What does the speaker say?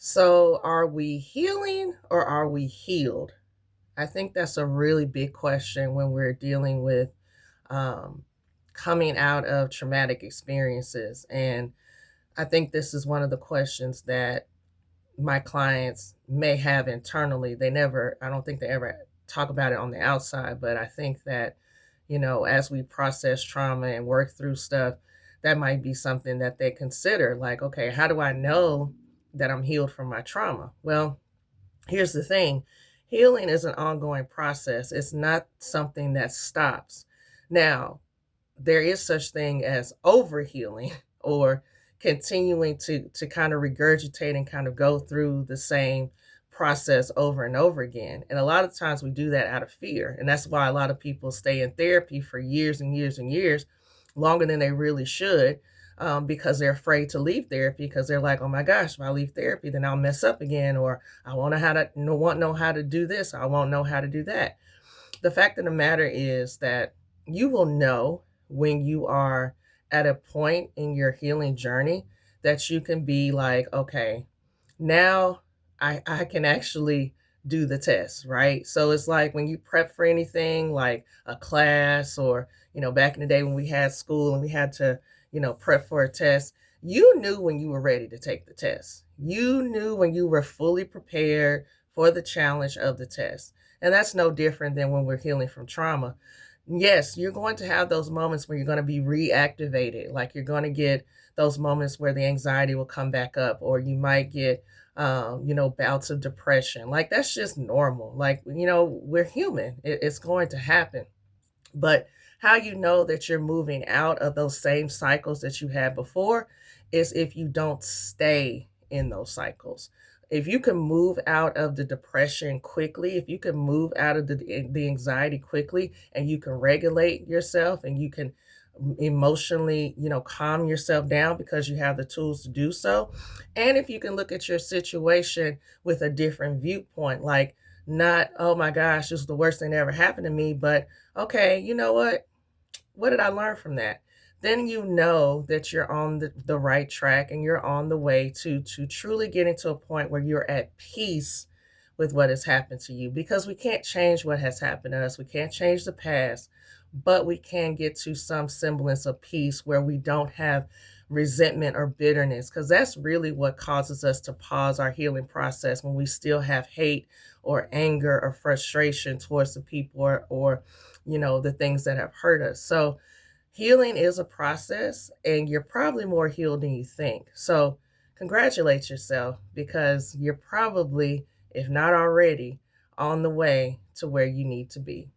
So, are we healing or are we healed? I think that's a really big question when we're dealing with um, coming out of traumatic experiences. And I think this is one of the questions that my clients may have internally. I don't think they ever talk about it on the outside, but I think that, as we process trauma and work through stuff, that might be something that they consider like, okay, how do I know that I'm healed from my trauma? Well, here's the thing, healing is an ongoing process, it's not something that stops. Now, there is such thing as overhealing or continuing to kind of regurgitate and kind of go through the same process over and over again. And a lot of times we do that out of fear. And that's why a lot of people stay in therapy for years and years and years, longer than they really should, because they're afraid to leave therapy because they're like, oh my gosh, if I leave therapy, then I'll mess up again, or I want to how to no want know how to do this, I won't know how to do that. The fact of the matter is that you will know when you are at a point in your healing journey that you can be like, okay, now I can actually do the test, right? So it's like when you prep for anything like a class, or, back in the day when we had school and we had to, prep for a test, you knew when you were ready to take the test. You knew when you were fully prepared for the challenge of the test. And that's no different than when we're healing from trauma. Yes, you're going to have those moments where you're going to be reactivated. Like you're going to get those moments where the anxiety will come back up, or you might get, bouts of depression. Like that's just normal. Like, we're human, it's going to happen. But how you know that you're moving out of those same cycles that you had before is if you don't stay in those cycles. If you can move out of the depression quickly, if you can move out of the anxiety quickly, and you can regulate yourself, and you can emotionally, calm yourself down because you have the tools to do so. And if you can look at your situation with a different viewpoint, like, not, oh my gosh, this is the worst thing that ever happened to me, but okay, you know what did I learn from that? Then you know that you're on the right track, and you're on the way to truly getting to a point where you're at peace with what has happened to you, because we can't change what has happened to us. We can't change the past, but we can get to some semblance of peace where we don't have resentment or bitterness, because that's really what causes us to pause our healing process, when we still have hate or anger or frustration towards the people, or the things that have hurt us. So healing is a process, and you're probably more healed than you think. So congratulate yourself, because you're probably, if not already, on the way to where you need to be.